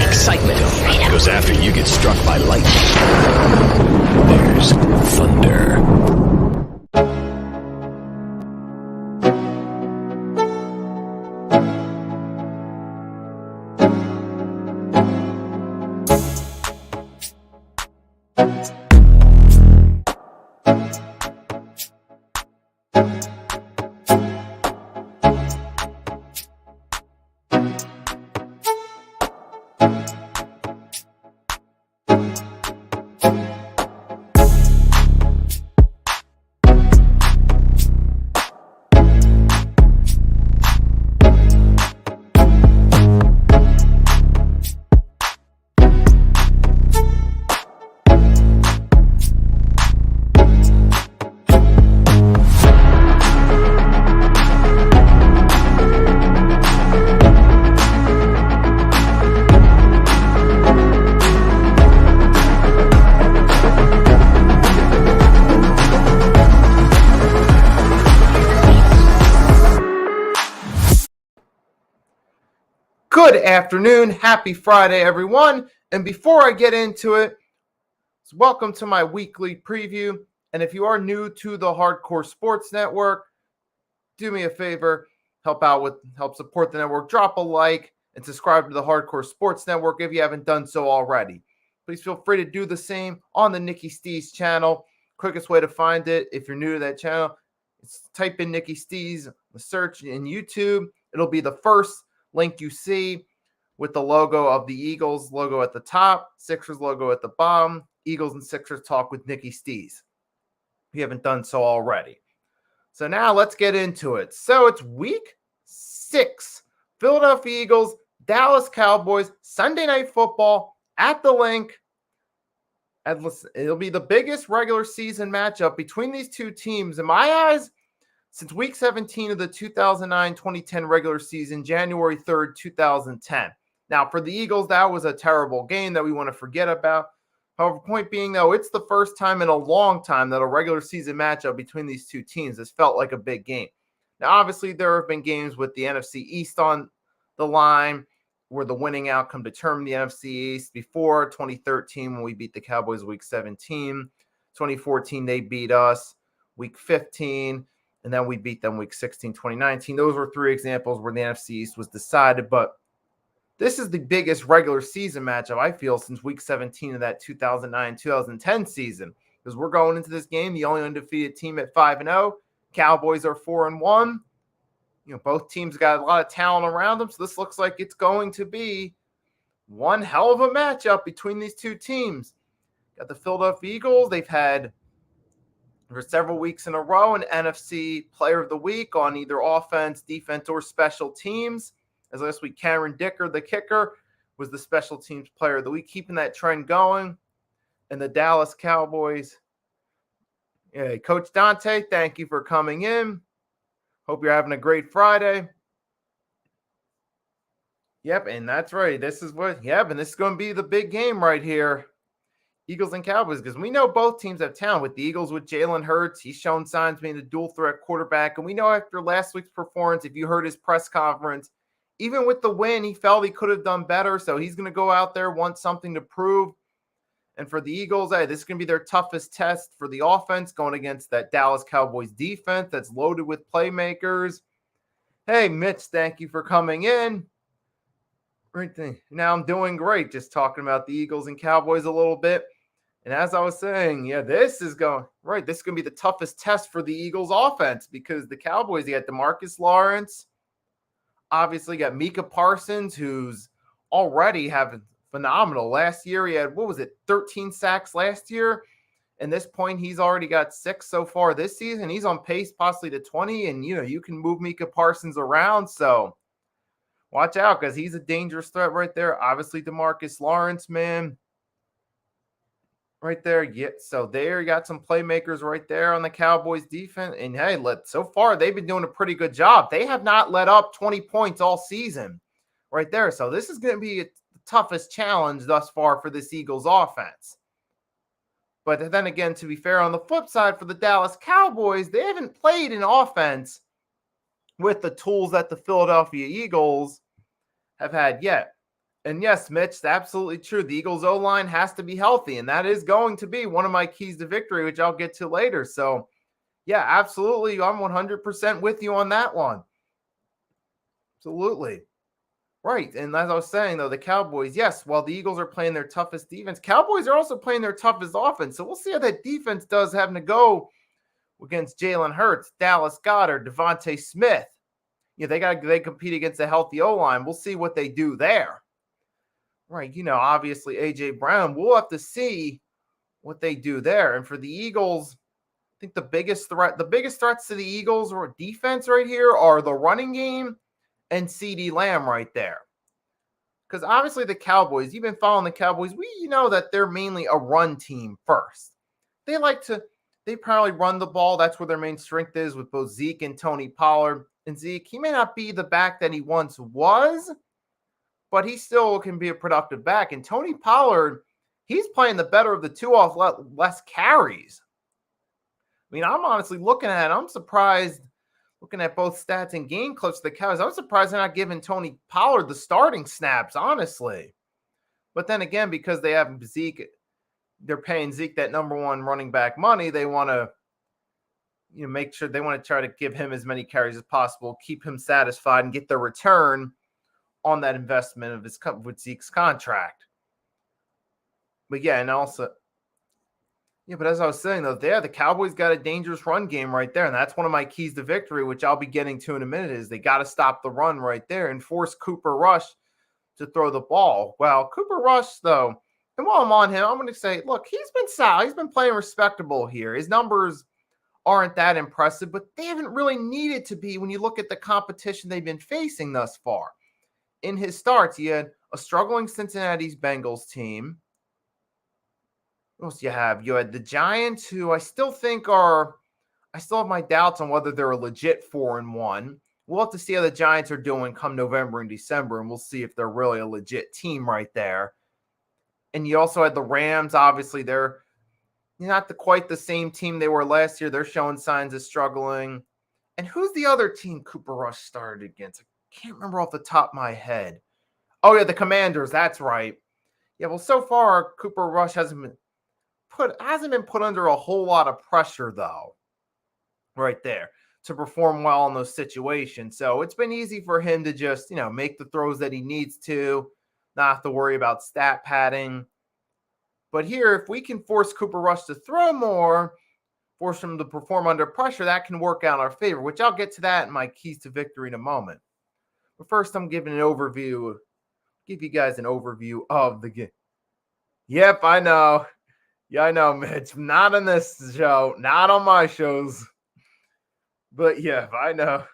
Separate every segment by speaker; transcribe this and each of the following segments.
Speaker 1: Excitement goes after you get struck by lightning. There's thunder.
Speaker 2: Good afternoon. Happy Friday, everyone. And before I get into it, welcome to my weekly preview. And if you are new to the Hardcore Sports Network, do me a favor, help support the network, drop a like, and subscribe to the Hardcore Sports Network if you haven't done so already. Please feel free to do the same on the Nikki Stees channel. Quickest way to find it, if you're new to that channel, is type in Nikki Stees, the search in YouTube. It'll be the first link you see with the logo of the Eagles logo at the top, Sixers logo at the bottom. Eagles and Sixers talk with Nikki Stees. If you haven't done so already. So now let's get into it. So it's week 6. Philadelphia Eagles, Dallas Cowboys, Sunday Night Football at the Link. And listen, it'll be the biggest regular season matchup between these two teams, in my eyes, since week 17 of the 2009-2010 regular season, January 3rd, 2010. Now, for the Eagles, that was a terrible game that we want to forget about. However, point being, though, it's the first time in a long time that a regular season matchup between these two teams has felt like a big game. Now, obviously, there have been games with the NFC East on the line where the winning outcome determined the NFC East. Before 2013, when we beat the Cowboys week 17, 2014, they beat us week 15. And then we beat them week 16, 2019. Those were 3 examples where the NFC East was decided. But this is the biggest regular season matchup, I feel, since week 17 of that 2009-2010 season. Because we're going into this game, the only undefeated team at 5-0. Cowboys are 4-1. You know, both teams got a lot of talent around them. So this looks like it's going to be one hell of a matchup between these two teams. Got the Philadelphia Eagles. They've had for several weeks in a row an NFC Player of the Week on either offense, defense, or special teams. As last week, Cameron Dicker, the kicker, was the special teams Player of the Week, keeping that trend going. And the Dallas Cowboys. Yeah, Coach Dante, thank you for coming in. Hope you're having a great Friday. Yep, and that's right. This is going to be the big game right here. Eagles and Cowboys, because we know both teams have talent. With the Eagles, with Jalen Hurts, he's shown signs of being a dual threat quarterback. And we know after last week's performance, if you heard his press conference, even with the win, he felt he could have done better. So he's going to go out there, want something to prove. And for the Eagles, this is going to be their toughest test for the offense, going against that Dallas Cowboys defense that's loaded with playmakers. Hey, Mitch, thank you for coming in. Now I'm doing great, just talking about the Eagles and Cowboys a little bit. And as I was saying, this is going to be the toughest test for the Eagles offense, because the Cowboys, they got DeMarcus Lawrence, obviously got Micah Parsons, who's already having phenomenal. Last year, he had, 13 sacks last year. And this point, he's already got 6 so far this season. He's on pace possibly to 20, and, you can move Micah Parsons around. So watch out, because he's a dangerous threat right there. Obviously, DeMarcus Lawrence, man. Right there, so there you got some playmakers right there on the Cowboys defense. And hey, so far they've been doing a pretty good job. They have not let up 20 points all season right there. So this is going to be the toughest challenge thus far for this Eagles offense. But then again, to be fair, on the flip side for the Dallas Cowboys, they haven't played an offense with the tools that the Philadelphia Eagles have had yet. And yes, Mitch, it's absolutely true. The Eagles O-line has to be healthy, and that is going to be one of my keys to victory, which I'll get to later. So, yeah, absolutely. I'm 100% with you on that one. Absolutely. Right. And as I was saying, though, the Cowboys, yes, while the Eagles are playing their toughest defense, Cowboys are also playing their toughest offense. So we'll see how that defense does having to go against Jalen Hurts, Dallas Goedert, Devontae Smith. Yeah, they compete against a healthy O-line. We'll see what they do there. Right. Obviously A.J. Brown, we'll have to see what they do there. And for the Eagles, I think the biggest threats to the Eagles or defense right here are the running game and CeeDee Lamb right there. Because obviously the Cowboys, you've been following the Cowboys, you know that they're mainly a run team first. They probably run the ball. That's where their main strength is with both Zeke and Tony Pollard. And Zeke, he may not be the back that he once was, but he still can be a productive back. And Tony Pollard, he's playing the better of the two off less carries. I mean, I'm honestly looking at it. I'm surprised, looking at both stats and game clips of the Cowboys. I'm surprised they're not giving Tony Pollard the starting snaps, honestly. But then again, because they have Zeke, they're paying Zeke that number one running back money. They want to, make sure they want to try to give him as many carries as possible, keep him satisfied, and get the return on that investment of his with Zeke's contract. But yeah, and also, but as I was saying, though, the Cowboys got a dangerous run game right there. And that's one of my keys to victory, which I'll be getting to in a minute, is they got to stop the run right there and force Cooper Rush to throw the ball. Well, Cooper Rush, though, and while I'm on him, I'm going to say, look, he's been solid. He's been playing respectable here. His numbers aren't that impressive, but they haven't really needed to be when you look at the competition they've been facing thus far. In his starts, he had a struggling Cincinnati Bengals team. What else do you have? You had the Giants, who I still have my doubts on whether they're a legit 4-1. We'll have to see how the Giants are doing come November and December, and we'll see if they're really a legit team right there. And you also had the Rams. Obviously, they're not quite the same team they were last year. They're showing signs of struggling. And who's the other team Cooper Rush started against? I can't remember off the top of my head. Oh, yeah, the Commanders. That's right. Yeah, well, so far, Cooper Rush hasn't been put under a whole lot of pressure, though, right there, to perform well in those situations. So it's been easy for him to just, make the throws that he needs to, not have to worry about stat padding. But here, if we can force Cooper Rush to throw more, force him to perform under pressure, that can work out in our favor, which I'll get to that in my keys to victory in a moment. But first, I'm giving give you guys an overview of the game. Yep, I know. Yeah, I know, Mitch. Not on this show, not on my shows. But yeah, I know.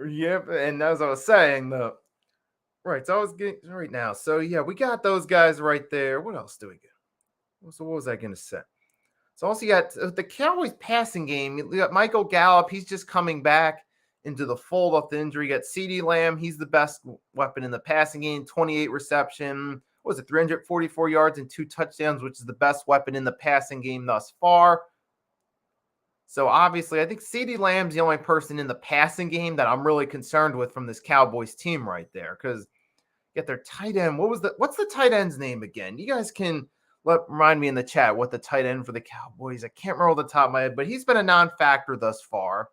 Speaker 2: Yep, and as I was saying, though, right, so I was getting right now. So yeah, we got those guys right there. What else do we get? So what was I going to say? So also you got the Cowboys passing game. You got Michael Gallup. He's just coming back into the fold off the injury. You got CeeDee Lamb. He's the best weapon in the passing game. 28 reception. What was it? 344 yards and 2 touchdowns, which is the best weapon in the passing game thus far. So obviously, I think CeeDee Lamb's the only person in the passing game that I'm really concerned with from this Cowboys team right there. Because get their tight end. What's the tight end's name again? You guys can remind me in the chat what the tight end for the Cowboys. I can't remember off the top of my head, but he's been a non-factor thus far.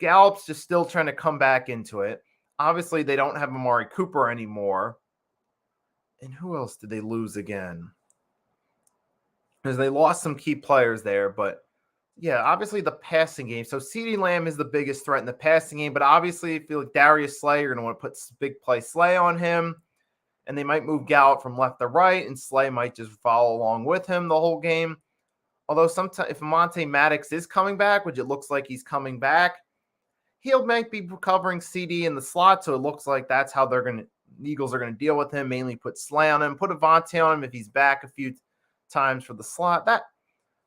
Speaker 2: Gallup's just still trying to come back into it. Obviously, they don't have Amari Cooper anymore. And who else did they lose again? Because they lost some key players there, but yeah, obviously the passing game. So CeeDee Lamb is the biggest threat in the passing game, but obviously if you like Darius Slay, you're going to want to put big play Slay on him, and they might move Gallup from left to right, and Slay might just follow along with him the whole game. Although sometimes if Monte Maddox is coming back, which it looks like he's coming back, might be covering CD in the slot, so it looks like that's how the Eagles are going to deal with him, mainly put Slay on him, put Avante on him if he's back a few times for the slot.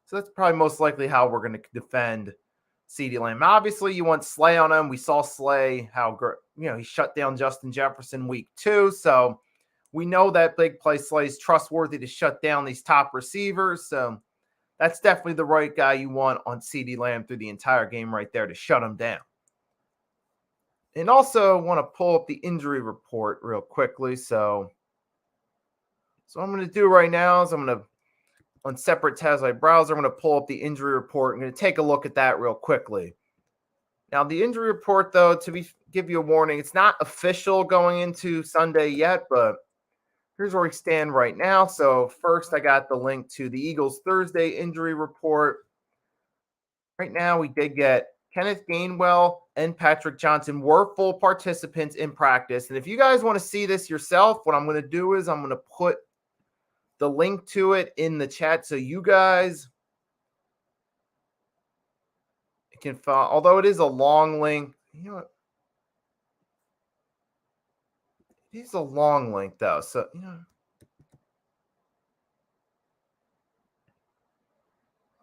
Speaker 2: So that's probably most likely how we're going to defend CeeDee Lamb. Obviously, you want Slay on him. We saw Slay, he shut down Justin Jefferson week 2. So we know that big play Slay is trustworthy to shut down these top receivers. So that's definitely the right guy you want on CeeDee Lamb through the entire game right there to shut him down. And also want to pull up the injury report real quickly. So what I'm going to do right now is I'm going to, on separate tabs like browser, I'm going to pull up the injury report. I'm going to take a look at that real quickly. Now, the injury report, though, give you a warning, it's not official going into Sunday yet, but here's where we stand right now. So first, I got the link to the Eagles Thursday injury report. Right now, we did get Kenneth Gainwell and Patrick Johnson were full participants in practice. And if you guys want to see this yourself, what I'm going to do is I'm going to put the link to it in the chat so you guys can follow. Although it is a long link, you know what? It is a long link, though. So,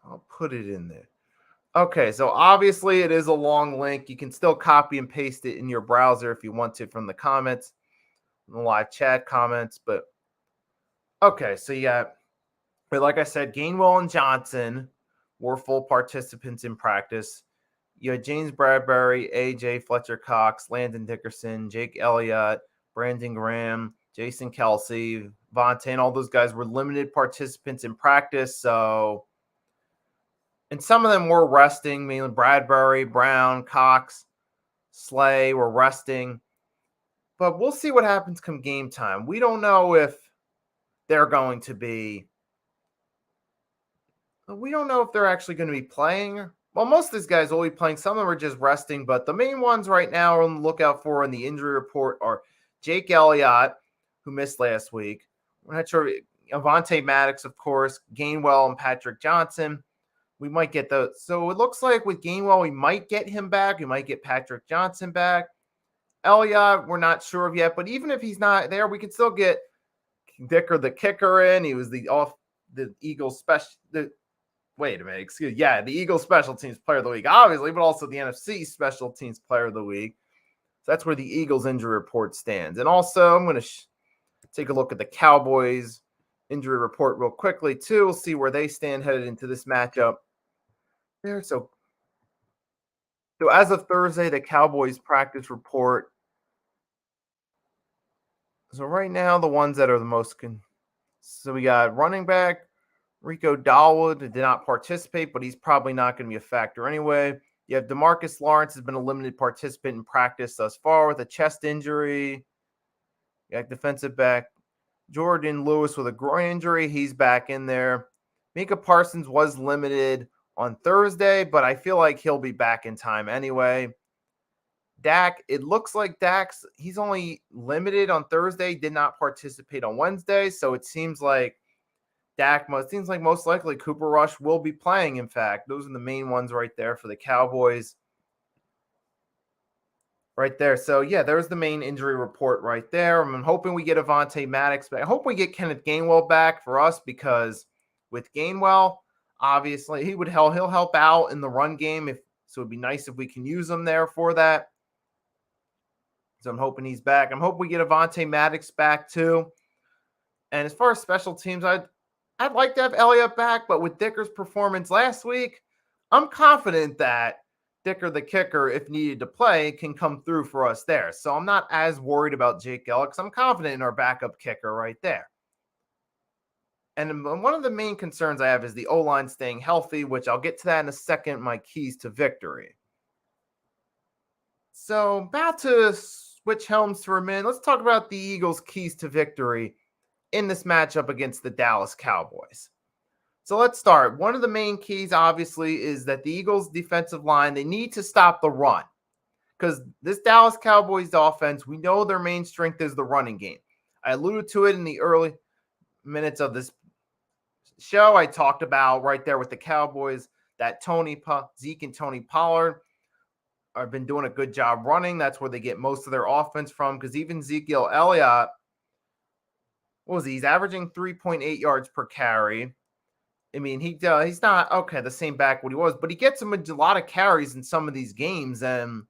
Speaker 2: I'll put it in there. Okay, so obviously it is a long link. You can still copy and paste it in your browser if you want to from the comments, the live chat comments. But okay, so you got, but like I said, Gainwell and Johnson were full participants in practice. You had James Bradbury, AJ Fletcher Cox, Landon Dickerson, Jake Elliott, Brandon Graham, Jason Kelsey, Vontae, and all those guys were limited participants in practice. So, and some of them were resting, mainly Bradbury, Brown, Cox, Slay were resting. But we'll see what happens come game time. We don't know if they're going to be. We don't know if they're actually going to be playing. Well, most of these guys will be playing. Some of them are just resting. But the main ones right now on the lookout for in the injury report are Jake Elliott, who missed last week. We're not sure. Avonte Maddox, of course, Gainwell, and Patrick Johnson. We might get those. So it looks like with Gainwell, we might get him back. We might get Patrick Johnson back. Elliott, we're not sure of yet. But even if he's not there, we can still get Dicker the kicker in. He was the Eagles special. Wait a minute. Excuse me. Yeah, the Eagles special teams player of the week, obviously, but also the NFC special teams player of the week. So that's where the Eagles injury report stands. And also, I'm going to take a look at the Cowboys injury report real quickly, too. We'll see where they stand headed into this matchup. There. So as of Thursday, the Cowboys practice report. So right now, the ones that are the most so we got running back Rico Dahlwood, who did not participate, but he's probably not going to be a factor anyway. You have DeMarcus Lawrence has been a limited participant in practice thus far with a chest injury. You got defensive back Jordan Lewis with a groin injury. He's back in there. Micah Parsons was limited on Thursday, but I feel like he'll be back in time anyway. Dak, it looks like he's only limited on Thursday, did not participate on Wednesday, so it seems like most likely Cooper Rush will be playing, in fact. Those are the main ones right there for the Cowboys. Right there. So, yeah, there's the main injury report right there. I'm hoping we get Avonte Maddox back. I hope we get Kenneth Gainwell back for us because with Gainwell, obviously, he'll help out in the run game. So it'd be nice if we can use him there for that. So I'm hoping he's back. I'm hoping we get Avonte Maddox back too. And as far as special teams, I'd like to have Elliott back, but with Dicker's performance last week, I'm confident that Dicker the kicker, if needed to play, can come through for us there. So I'm not as worried about Jake Elliott because I'm confident in our backup kicker right there. And one of the main concerns I have is the O-line staying healthy, which I'll get to that in a second, my keys to victory. So about to switch helms for a minute. Let's talk about the Eagles' keys to victory in this matchup against the Dallas Cowboys. So let's start. One of the main keys, obviously, is that the Eagles' defensive line, they need to stop the run. Because this Dallas Cowboys offense, we know their main strength is the running game. I alluded to it in the early minutes of this show. I talked about right there with the Cowboys that Zeke and Tony Pollard have been doing a good job running. That's where they get most of their offense from. Because even Ezekiel Elliott, he's averaging 3.8 yards per carry. I mean, he's not, the same back what he was, but he gets him a lot of carries in some of these games. And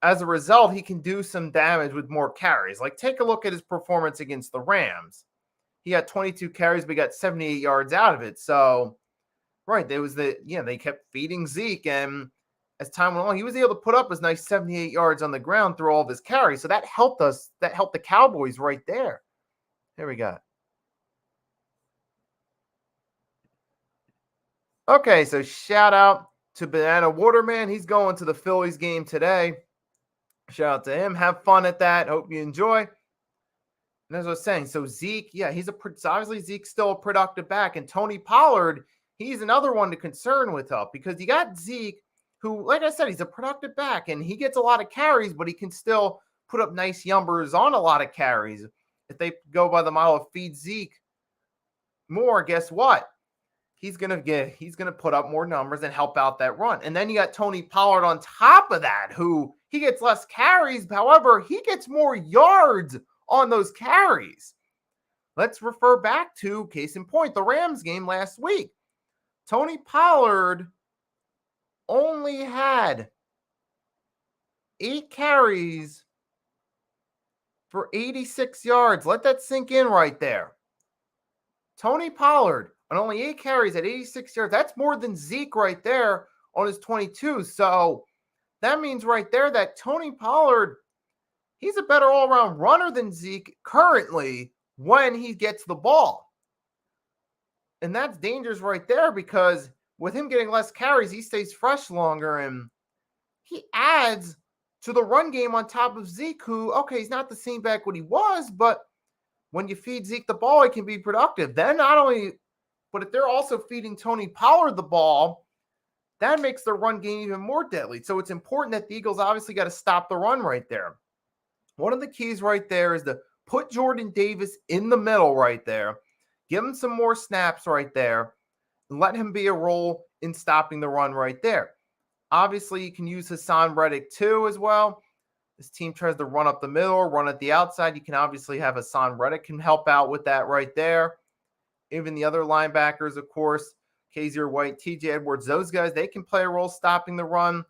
Speaker 2: as a result, he can do some damage with more carries. Like, take a look at his performance against the Rams. He had 22 carries, but he got 78 yards out of it. So, right, they kept feeding Zeke. And as time went on, he was able to put up his nice 78 yards on the ground through all of his carries. So that helped us. That helped the Cowboys right there. Here we go. Okay, so shout out to Banana Waterman. He's going to the Phillies game today. Shout out to him. Have fun at that. Hope you enjoy. And as I was saying, so Zeke, yeah, obviously Zeke's still a productive back. And Tony Pollard, he's another one to concern with up because you got Zeke, who, like I said, he's a productive back and he gets a lot of carries, but he can still put up nice numbers on a lot of carries. If they go by the model of feed Zeke more, guess what? He's gonna put up more numbers and help out that run. And then you got Tony Pollard on top of that, who he gets less carries. However, he gets more yards on those carries. Let's refer back to, case in point, the Rams game last week. Tony Pollard only had 8 carries for 86 yards. Let that sink in right there. Tony Pollard on only 8 carries at 86 yards. That's more than Zeke right there on his 22. So that means right there that Tony Pollard, he's a better all-around runner than Zeke currently when he gets the ball. And that's dangerous right there because with him getting less carries, he stays fresh longer and he adds to the run game on top of Zeke, who, okay, he's not the same back what he was, but when you feed Zeke the ball, it can be productive. Then not only, but if they're also feeding Tony Pollard the ball, that makes the run game even more deadly. So it's important that the Eagles obviously got to stop the run right there. One of the keys right there is to put Jordan Davis in the middle right there. Give him some more snaps right there. And let him be a role in stopping the run right there. Obviously, you can use Hassan Reddick too as well. This team tries to run up the middle, run at the outside. You can obviously have Hassan Reddick can help out with that right there. Even the other linebackers, of course, Kaiser White, TJ Edwards, those guys, they can play a role stopping the run.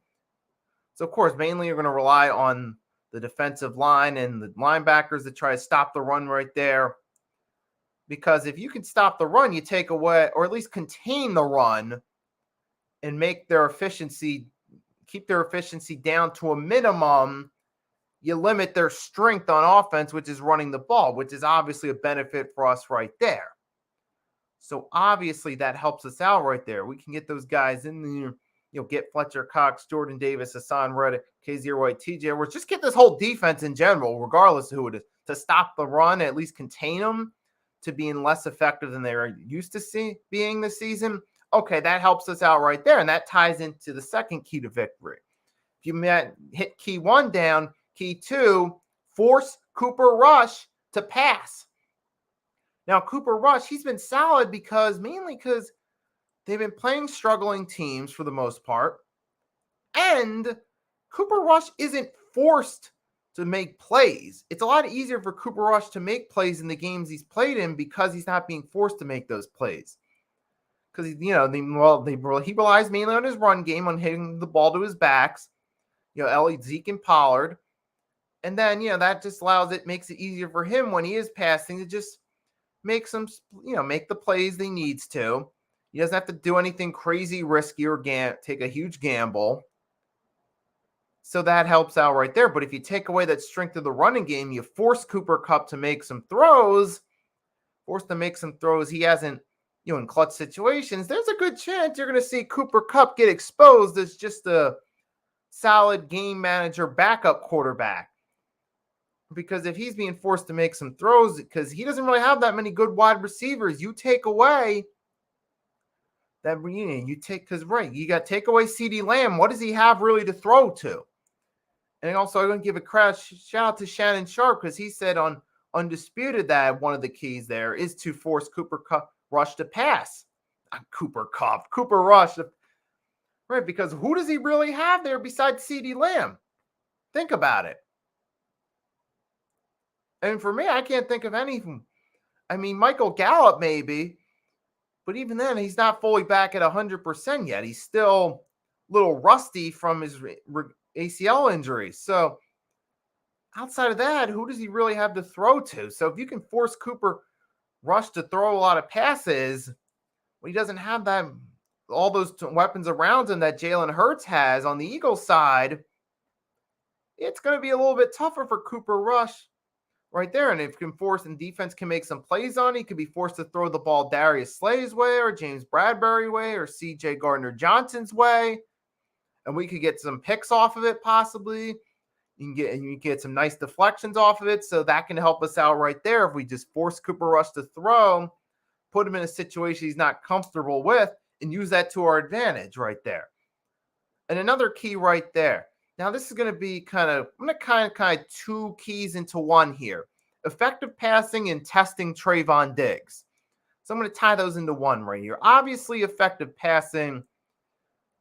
Speaker 2: So, of course, mainly you're going to rely on the defensive line and the linebackers to try to stop the run right there. Because if you can stop the run, you take away, or at least contain the run and make their efficiency, keep their efficiency down to a minimum, you limit their strength on offense, which is running the ball, which is obviously a benefit for us right there. So obviously that helps us out right there. We can get those guys in there, get Fletcher Cox, Jordan Davis, Hassan Reddick, Kaiser White, TJ Edwards. Just get this whole defense in general, regardless of who it is, to stop the run, at least contain them to being less effective than they are used to being this season. Okay, that helps us out right there. And that ties into the second key to victory. If you hit key 1 down, key 2, force Cooper Rush to pass. Now, Cooper Rush, he's been solid mainly because they've been playing struggling teams for the most part. And Cooper Rush isn't forced to make plays. It's a lot easier for Cooper Rush to make plays in the games he's played in because he's not being forced to make those plays. Because, he relies mainly on his run game, on hitting the ball to his backs, Zeke and Pollard. And then, that just makes it easier for him when he is passing to just make the plays he needs to. He doesn't have to do anything crazy risky or take a huge gamble. So that helps out right there. But if you take away that strength of the running game, you force Cooper Kupp to make some throws, he hasn't, in clutch situations, there's a good chance you're going to see Cooper Kupp get exposed as just a solid game manager backup quarterback. Because if he's being forced to make some throws, because he doesn't really have that many good wide receivers, you take away that, you got to take away CeeDee Lamb. What does he have really to throw to? And also, I'm going to give a shout out to Shannon Sharp because he said on Undisputed that one of the keys there is to force Cooper Rush to pass. Cooper Rush. Right, because who does he really have there besides CeeDee Lamb? Think about it. And for me, I can't think of anything. I mean, Michael Gallup maybe, but even then, he's not fully back at 100% yet. He's still a little rusty from his ACL injury. So outside of that, who does he really have to throw to? So if you can force Cooper Rush to throw a lot of passes, well, he doesn't have that all those weapons around him that Jalen Hurts has on the Eagles side, it's going to be a little bit tougher for Cooper Rush right there. And if can force and defense can make some plays on it, he could be forced to throw the ball Darius Slay's way or James Bradbury way or CJ Gardner-Johnson's way. And we could get some picks off of it possibly. You can get some nice deflections off of it. So that can help us out right there if we just force Cooper Rush to throw, put him in a situation he's not comfortable with, and use that to our advantage right there. And another key right there. Now, this is going to be I'm going to kind of two keys into one here. Effective passing and testing Trayvon Diggs. So I'm going to tie those into one right here. Obviously, effective passing,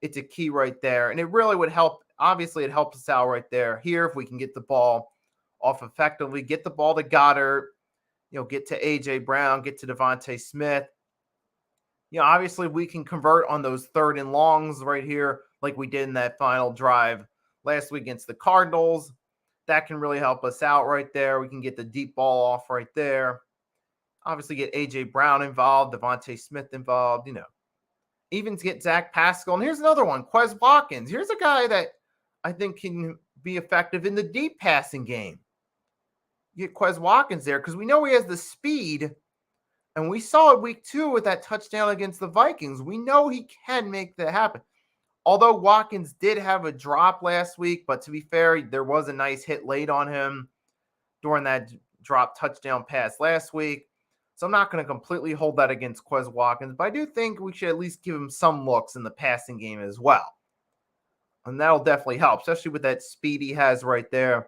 Speaker 2: it's a key right there. And it really would help. Obviously, it helps us out right there. Here, if we can get the ball off effectively, get the ball to Goddard, get to A.J. Brown, get to Devontae Smith. Obviously, we can convert on those 3rd and longs right here like we did in that final drive last week against the Cardinals. That can really help us out right there. We can get the deep ball off right there. Obviously, get A.J. Brown involved, Devontae Smith involved, Even to get Zach Pascal. And here's another one, Quez Watkins. Here's a guy that I think can be effective in the deep passing game. You get Quez Watkins there because we know he has the speed. And we saw it week 2 with that touchdown against the Vikings. We know he can make that happen. Although Watkins did have a drop last week, but to be fair, there was a nice hit late on him during that drop touchdown pass last week. So I'm not going to completely hold that against Quez Watkins, but I do think we should at least give him some looks in the passing game as well. And that'll definitely help, especially with that speed he has right there.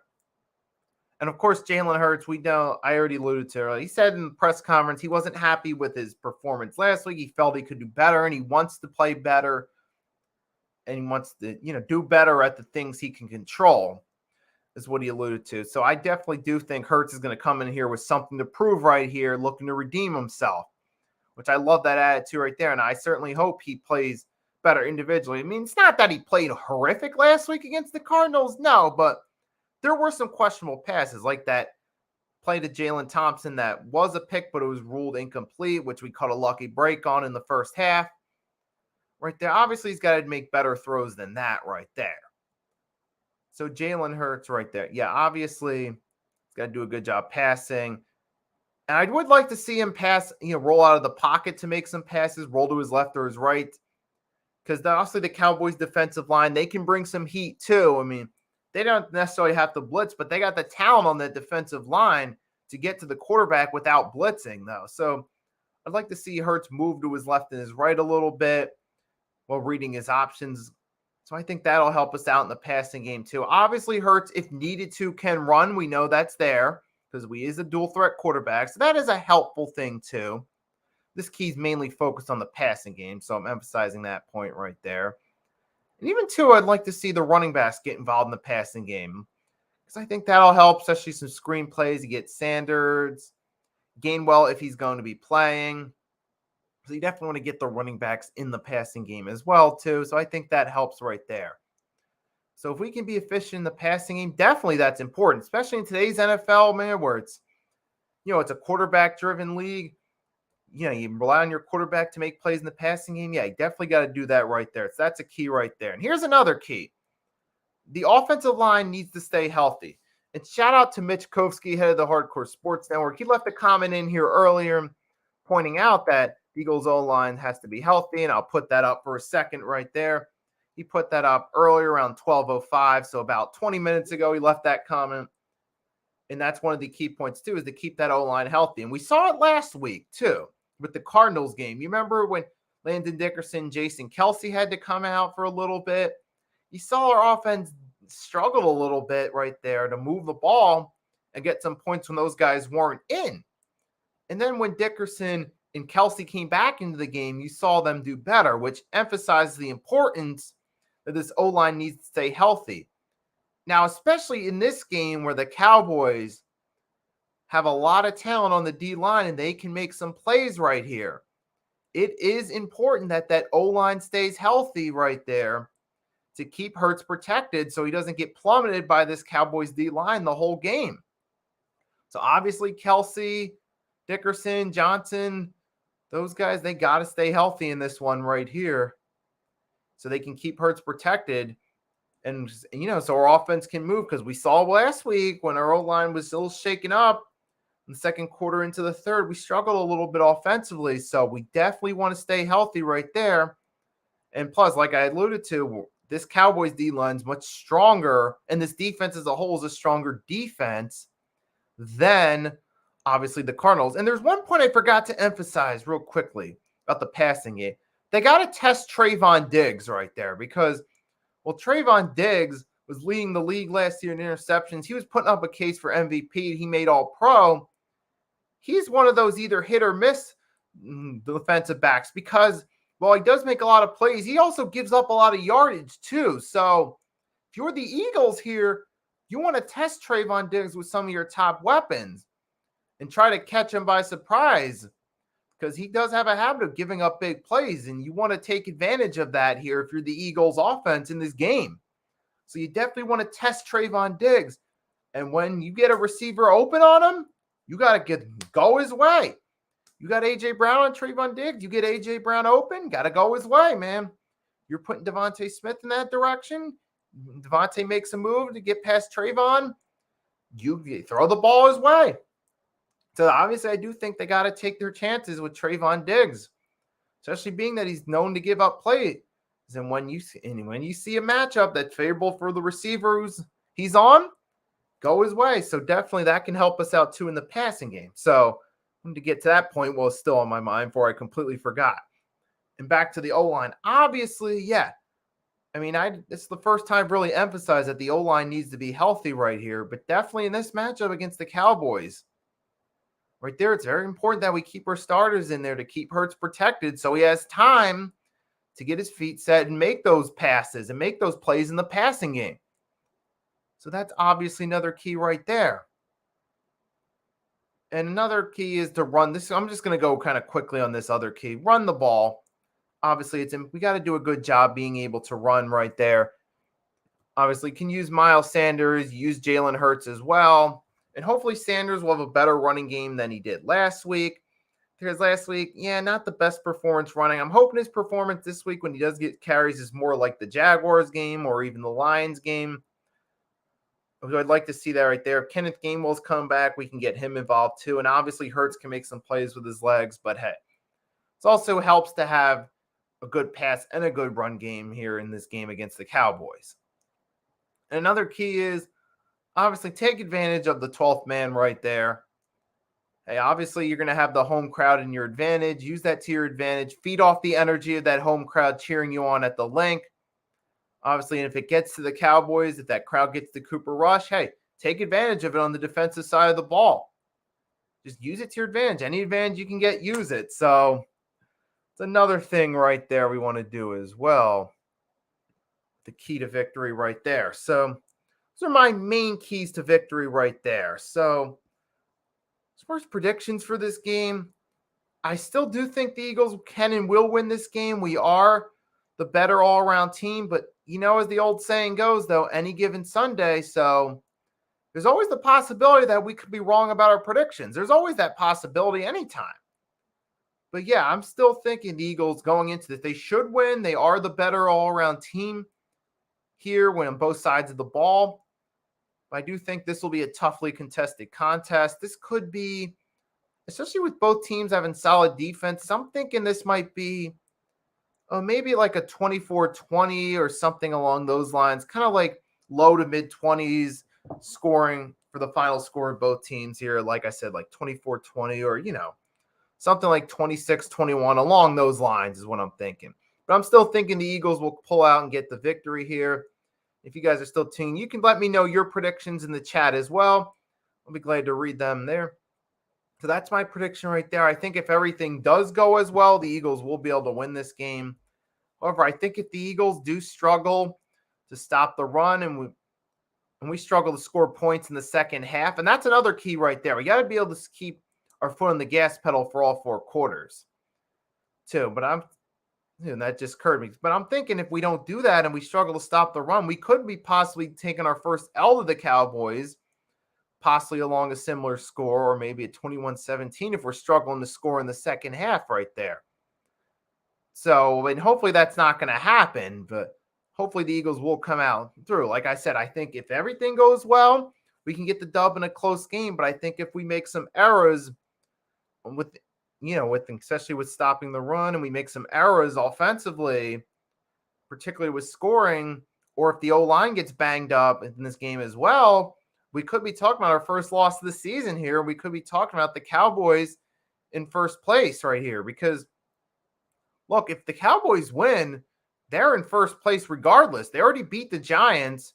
Speaker 2: And of course, Jalen Hurts, I already alluded to it. He said in the press conference he wasn't happy with his performance last week. He felt he could do better, and he wants to play better. And he wants to, do better at the things he can control, is what he alluded to. So I definitely do think Hurts is going to come in here with something to prove right here, looking to redeem himself, which I love that attitude right there. And I certainly hope he plays better individually. I mean, it's not that he played horrific last week against the Cardinals, no, but there were some questionable passes like that play to Jalen Thompson that was a pick, but it was ruled incomplete, which we caught a lucky break on in the first half. Right there. Obviously, he's got to make better throws than that right there. So Jalen Hurts right there. Yeah, obviously, he's got to do a good job passing. And I would like to see him roll out of the pocket to make some passes, roll to his left or his right. Because obviously the Cowboys defensive line, they can bring some heat too. I mean, they don't necessarily have to blitz, but they got the talent on that defensive line to get to the quarterback without blitzing, though. So I'd like to see Hurts move to his left and his right a little bit while reading his options. So I think that'll help us out in the passing game too. Obviously, Hurts, if needed to, can run. We know that's there because he is a dual threat quarterback. So that is a helpful thing too. This key's mainly focused on the passing game, so I'm emphasizing that point right there. And even too, I'd like to see the running backs get involved in the passing game because I think that'll help, especially some screen plays. You get Sanders, Gainwell if he's going to be playing. So you definitely want to get the running backs in the passing game as well, too. So I think that helps right there. So if we can be efficient in the passing game, definitely that's important, especially in today's NFL, man, where it's, it's a quarterback-driven league. You rely on your quarterback to make plays in the passing game. Yeah, you definitely got to do that right there. So that's a key right there. And here's another key. The offensive line needs to stay healthy. And shout out to Mitch Kovsky, head of the Hardcore Sports Network. He left a comment in here earlier pointing out that Eagles O-line has to be healthy, and I'll put that up for a second right there. He put that up earlier around 12:05, so about 20 minutes ago he left that comment. And that's one of the key points, too, is to keep that O-line healthy. And we saw it last week, too, with the Cardinals game. You remember when Landon Dickerson, Jason Kelce had to come out for a little bit? You saw our offense struggle a little bit right there to move the ball and get some points when those guys weren't in. And then when Dickerson and Kelce came back into the game, you saw them do better, which emphasizes the importance that this O-line needs to stay healthy. Now, especially in this game where the Cowboys have a lot of talent on the D-line and they can make some plays right here, it is important that that O-line stays healthy right there to keep Hurts protected so he doesn't get plummeted by this Cowboys D-line the whole game. So obviously Kelce, Dickerson, Johnson, those guys, they got to stay healthy in this one right here. so they can keep Hurts protected. And, so our offense can move, because we saw last week when our O-line was still shaken up in the second quarter into the third, we struggled a little bit offensively. So we definitely want to stay healthy right there. And plus, like I alluded to, this Cowboys D-line is much stronger, and this defense as a whole is a stronger defense than, obviously, the Cardinals. And there's one point I forgot to emphasize real quickly about the passing game. They got to test Trayvon Diggs right there, because, well, Trayvon Diggs was leading the league last year in interceptions. He was putting up a case for MVP. He made All-Pro. He's one of those either hit or miss defensive backs, because while he does make a lot of plays, he also gives up a lot of yardage too. So if you're the Eagles here, you want to test Trayvon Diggs with some of your top weapons and try to catch him by surprise, because he does have a habit of giving up big plays, and you want to take advantage of that here if you're the Eagles offense in this game. So you definitely want to test Trayvon Diggs. And when you get a receiver open on him, you got to go his way. You got A.J. Brown and Trayvon Diggs. You get A.J. Brown open, got to go his way, man. You're putting Devontae Smith in that direction. Devontae makes a move to get past Trayvon. You throw the ball his way. So obviously, I do think they got to take their chances with Trayvon Diggs, especially being that he's known to give up plays. And when you see a matchup that's favorable for the receiver he's on, go his way. So definitely that can help us out too in the passing game. So to get to that point, well, it's still on my mind before I completely forgot. And back to the O-line. Obviously, yeah. I mean, it's the first time I've really emphasized that the O-line needs to be healthy right here, but definitely in this matchup against the Cowboys, right there, it's very important that we keep our starters in there to keep Hurts protected so he has time to get his feet set and make those passes and make those plays in the passing game. So that's obviously another key right there. And another key is to run this. I'm just going to go kind of quickly on this other key. Run the ball. Obviously, we got to do a good job being able to run right there. Obviously, can use Miles Sanders, use Jalen Hurts as well. And hopefully Sanders will have a better running game than he did last week. Because last week, not the best performance running. I'm hoping his performance this week when he does get carries is more like the Jaguars game or even the Lions game. I'd like to see that right there. If Kenneth Gainwell's come back, we can get him involved too. And obviously Hurts can make some plays with his legs. But hey, it also helps to have a good pass and a good run game here in this game against the Cowboys. And another key is obviously take advantage of the 12th man right there. Hey, obviously you're going to have the home crowd in your advantage. Use that to your advantage. Feed off the energy of that home crowd cheering you on at the link. Obviously, and if it gets to the Cowboys, if that crowd gets to Cooper Rush, hey, take advantage of it on the defensive side of the ball. Just use it to your advantage. Any advantage you can get, use it. So it's another thing right there we want to do as well. The key to victory right there. So those are my main keys to victory right there. So as far as predictions for this game, I still do think the Eagles can and will win this game. We are the better all-around team, but as the old saying goes, though, any given Sunday, so there's always the possibility that we could be wrong about our predictions. There's always that possibility anytime. But yeah, I'm still thinking the Eagles going into this, they should win. They are the better all-around team here when on both sides of the ball. But I do think this will be a toughly contested contest. This could be, especially with both teams having solid defense, I'm thinking this might be maybe like a 24-20 or something along those lines, kind of like low to mid-20s scoring for the final score of both teams here. Like I said, like 24-20 or, something like 26-21 along those lines is what I'm thinking. But I'm still thinking the Eagles will pull out and get the victory here. If you guys are still tuning, you can let me know your predictions in the chat as well. I'll be glad to read them there. So that's my prediction right there. I think if everything does go as well, the Eagles will be able to win this game. However, I think if the Eagles do struggle to stop the run and we struggle to score points in the second half, and that's another key right there. We got to be able to keep our foot on the gas pedal for all four quarters too. But that just occurred to me. But I'm thinking if we don't do that and we struggle to stop the run, we could be possibly taking our first L to the Cowboys, possibly along a similar score or maybe a 21-17 if we're struggling to score in the second half right there. So, and hopefully that's not going to happen, but hopefully the Eagles will come out through. Like I said, I think if everything goes well, we can get the dub in a close game. But I think if we make some errors with, especially with stopping the run, and we make some errors offensively, particularly with scoring, or if the O-line gets banged up in this game as well, we could be talking about our first loss of the season here. We could be talking about the Cowboys in first place right here, because look, if the Cowboys win, they're in first place regardless. They already beat the Giants,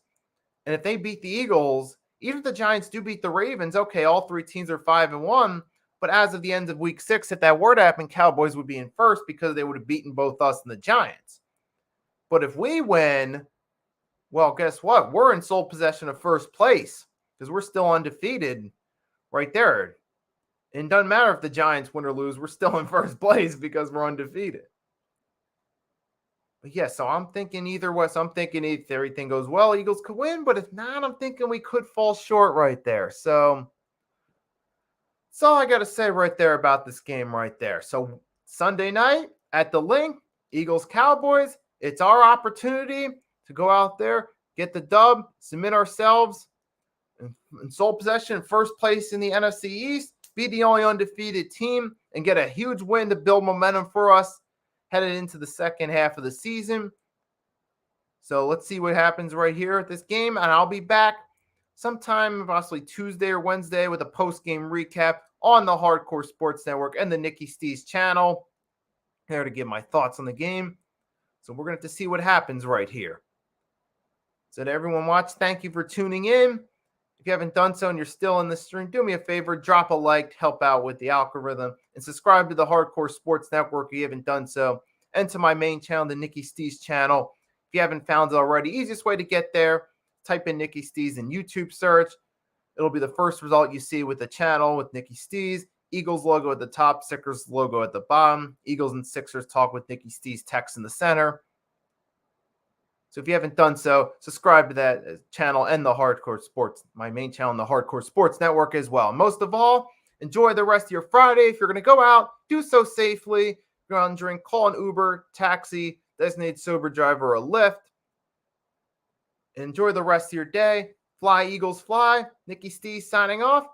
Speaker 2: and if they beat the Eagles, even if the Giants do beat the Ravens, okay, all three teams are 5-1. But as of the end of week 6, if that were to happen, Cowboys would be in first because they would have beaten both us and the Giants. But if we win, well, guess what? We're in sole possession of first place because we're still undefeated right there. And it doesn't matter if the Giants win or lose, we're still in first place because we're undefeated. But yeah, so I'm thinking either way. So I'm thinking if everything goes well, Eagles could win. But if not, I'm thinking we could fall short right there. So that's all I got to say right there about this game right there. So Sunday night at the Link, Eagles Cowboys, it's our opportunity to go out there, get the dub, submit ourselves in sole possession, first place in the NFC East, be the only undefeated team, and get a huge win to build momentum for us headed into the second half of the season. So let's see what happens right here at this game, and I'll be back sometime possibly Tuesday or Wednesday with a post-game recap on the Hardcore Sports Network and the Nicky Stees channel there to give my thoughts on the game. So we're going to have to see what happens right here. So to everyone watch, thank you for tuning in. If you haven't done so and you're still in the stream, do me a favor, drop a like to help out with the algorithm, and subscribe to the Hardcore Sports Network if you haven't done so, and to my main channel, the Nicky Stees channel. If you haven't found it already, easiest way to get there, type in Nicky Stees in YouTube search. It'll be the first result you see with the channel with Nicky Stees. Eagles logo at the top, Sixers logo at the bottom. Eagles and Sixers talk with Nicky Stees text in the center. So if you haven't done so, subscribe to that channel and the Hardcore Sports, my main channel, and the Hardcore Sports Network as well. Most of all, enjoy the rest of your Friday. If you're going to go out, do so safely. If you're on drink, call an Uber, taxi, designated sober driver, or Lyft. Enjoy the rest of your day. Fly, Eagles, fly. Nicky Stees signing off.